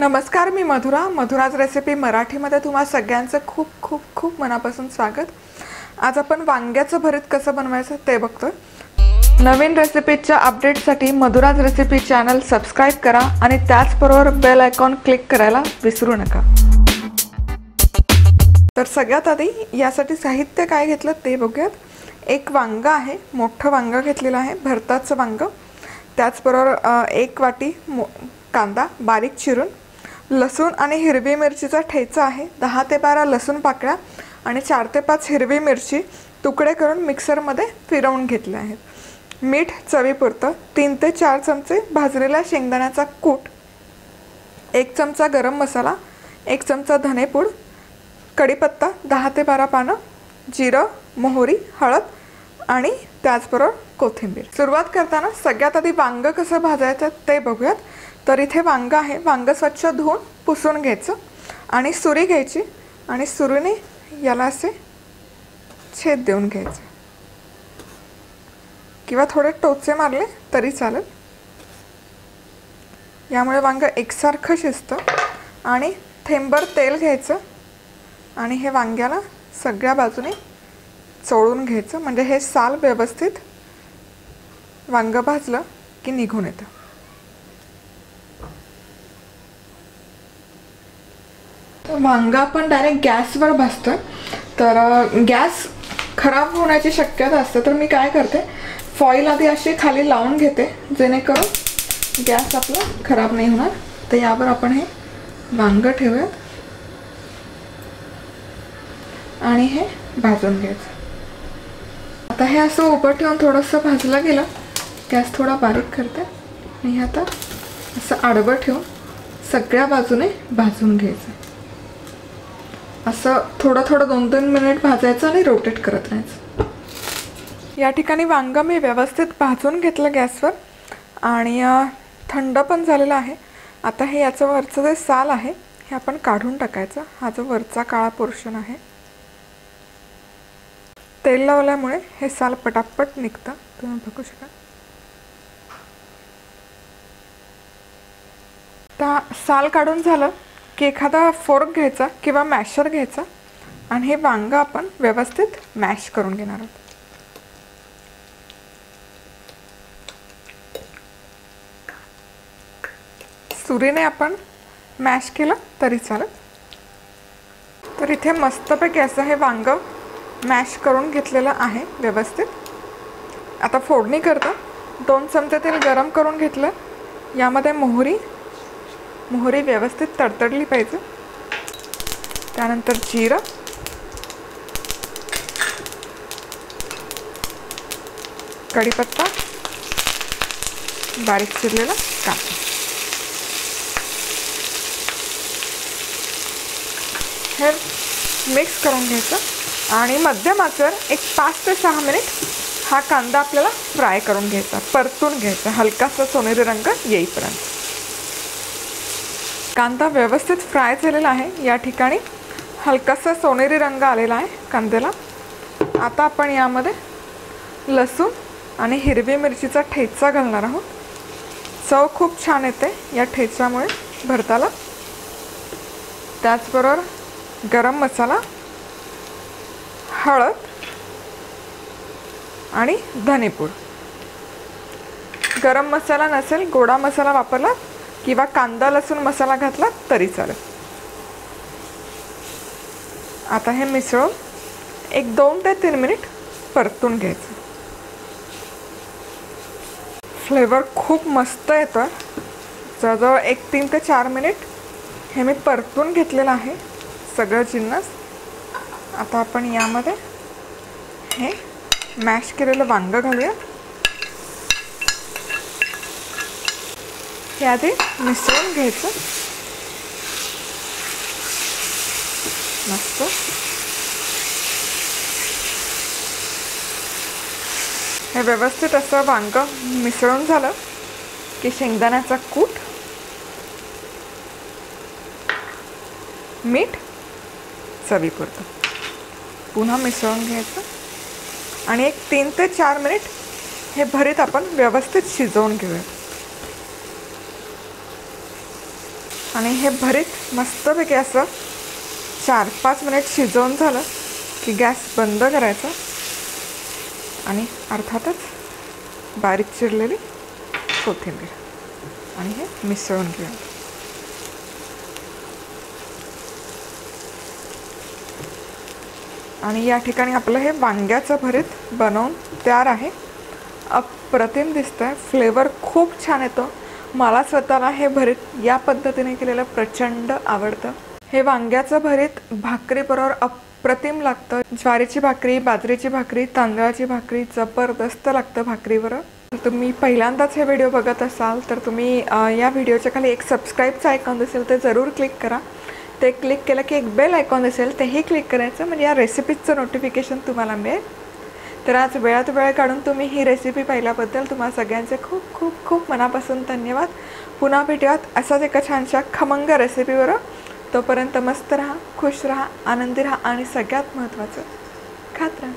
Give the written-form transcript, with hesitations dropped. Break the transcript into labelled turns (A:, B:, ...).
A: नमस्कार, मी मधुराज रेसिपी मराठीमध्ये तुम्हा सगळ्यांचं खूप खूप खूप मनापासून स्वागत। आज आपण वांग्याचं भरीत कसं बनवायचं ते बघतोय। नवीन रेसिपीच्या अपडेटसाठी मधुराज रेसिपी चॅनल सबस्क्राइब करा आणि त्याचबरोबर बेल आयकॉन क्लिक करायला विसरू नका। तर सगळ्यात आधी यासाठी साहित्य काय घेतलं ते बघूयात। एक वांगा आहे, मोठं वांगा घेतलेलं आहे, भरताचं वांग। त्याचबरोबर एक वाटी कांदा बारीक चिरून, लसूण आणि हिरवी मिरचीचा ठेचा आहे, 10 ते 12 लसूण पाकळ्या आणि 4 ते 5 हिरवी मिरची तुकडे करून मिक्सरमध्ये फिरवून घेतले आहेत। मीठ चवीपुरतं, 3 ते 4 चमचे भाजलेला शेंगदाण्याचा कूट, 1 चमचा गरम मसाला, 1 चमचा धनेपूड, कढीपत्ता 10 ते 12 पानं, जिरं, मोहरी, हळद आणि त्याचबरोबर कोथिंबीर। सुरुवात करताना सगळ्यात आधी वांग कसं भाजायचं ते बघूयात। तर इथे वांग आहे, वांग स्वच्छ धुवून पुसून घ्यायचं आणि सुरी घ्यायची आणि सुरीने याला असे छेद देऊन घ्यायचे किंवा थोडे टोचे मारले तरी चालेल। यामुळे वांग एकसारखं शिजतं। आणि थेंबर तेल घ्यायचं आणि हे वांग्याला सगळ्या बाजूने चोळून घ्यायचं, म्हणजे हे साल व्यवस्थित वांग भाजलं की निघून येतं। वांगा आपण डायरेक्ट गॅसवर भाजतोय, तर गॅस खराब होण्याची शक्यता असते। तर मी काय करते, फॉईल आधी अशी खाली लावून घेते जेणेकरून गॅस आपला खराब नाही होणार। तर यावर आपण हे वांग ठेवूयात आणि हे भाजून घ्यायचं। आता हे असं उभं ठेवून थोडंसं भाजलं गेलं, गॅस थोडा बारीक करते आणि आता असं आडवं ठेवून सगळ्या बाजूने भाजून घ्यायचं। असं थोडं 2-3 मिनिट भाजायचं आणि रोटेट करत राहायचं। या ठिकाणी वांग मी व्यवस्थित भाजून घेतलं गॅसवर आणि थंड पण झालेलं आहे। आता हे याचं वरचं जे साल आहे हे आपण काढून टाकायचं। हा जो वरचा काळा पोर्शन आहे, तेल लावल्यामुळे हे साल पटापट निघतं, तुम्ही बघू शकाल। तर साल काढून झालं की एखादा फोर्क घ्यायचा किंवा मॅशर घ्यायचा आणि हे वांग आपण व्यवस्थित मॅश करून घेणार आहोत। सुरीने आपण मॅश केलं तरी चालेल। तर इथे मस्तपैकी असं हे वांग मॅश करून घेतलेलं आहे व्यवस्थित। आता फोडणी करता 2 चमचे तेल गरम करून घेतलं, यामध्ये मोहरी व्यवस्थित तडतडली पाहिजे। त्यानंतर जिरं, कढीपत्ता, बारीक चिरलेला कांदा, हे मिक्स करून घ्यायचं आणि मध्यम आचेवर एक 5 ते 6 मिनिट हा कांदा आपल्याला फ्राय करून घ्यायचा, परतून घ्यायचा हलकासा सोनेरी रंग येईपर्यंत। कांदा व्यवस्थित फ्राय झालेला आहे, या ठिकाणी हलकासा सोनेरी रंग आलेला आहे कांद्याला। आता आपण यामध्ये लसूण आणि हिरवी मिरचीचा ठेचा घालणार आहोत। चव खूप छान येते या ठेच्यामुळे भरताला। त्याचबरोबर गरम मसाला, हळद आणि धनेपूड। गरम मसाला नसेल, गोडा मसाला वापरला किंवा कांदा लसूण मसाला घातला तरी चालेल। आता हे मिसळून एक 2 ते 3 मिनिट परतून घ्यायचं। फ्लेवर खूप मस्त येतोय। जवळजवळ 3 ते 4 मिनिट हे मी परतून घेतलेलं आहे सगळं जिन्नस। आता आपण यामध्ये हे मॅश केलेलं वांग घालूया। हे आधी मिसळून घ्यायचं मस्त। हे व्यवस्थित असं वांग मिसळून झालं की शेंगदाण्याचा कूट, मीठ चवीपुरतं पुन्हा मिसळून घ्यायचं आणि एक 3 ते 4 मिनिट हे भरीत आपण व्यवस्थित शिजवून घेऊया। आणि हे भरीत मस्तपैकी असं 4-5 मिनिट शिजवून झालं की गॅस बंद करायचा आणि अर्थातच बारीक चिरलेली कोथिंबीर आणि हे मिसळून घेऊया. आणि या ठिकाणी आपलं हे वांग्याचं भरीत बनवून तयार आहे. अप्रतिम दिसतंय, फ्लेवर खूप छान येतो. मला स्वतःला हे भरीत या पद्धतीने केलेलं प्रचंड आवडतं. हे वांग्याचं भरीत भाकरीबरोबर अप्रतिम लागतं. ज्वारीची भाकरी, बाजरीची भाकरी, तांदळाची भाकरी जबरदस्त लागतं भाकरीवर. तुम्ही पहिल्यांदाच हे व्हिडिओ बघत असाल तर तुम्ही या व्हिडिओच्या खाली एक सबस्क्राईबचं आयकॉन दिसेल ते जरूर क्लिक करा. ते क्लिक केलं की एक बेल आयकॉन दिसेल तेही क्लिक करायचं, म्हणजे या रेसिपीचं नोटिफिकेशन तुम्हाला मिळेल. तर आज वेळात वेळ काढून तुम्ही ही रेसिपी पाहिल्याबद्दल तुम्हाला सगळ्यांचे खूप खूप खूप मनापासून धन्यवाद. पुन्हा भेटूयात असाच एका छानशा खमंग रेसिपीवर. तोपर्यंत मस्त राहा, खुश राहा, आनंदी राहा आणि सगळ्यात महत्त्वाचं खात राहा.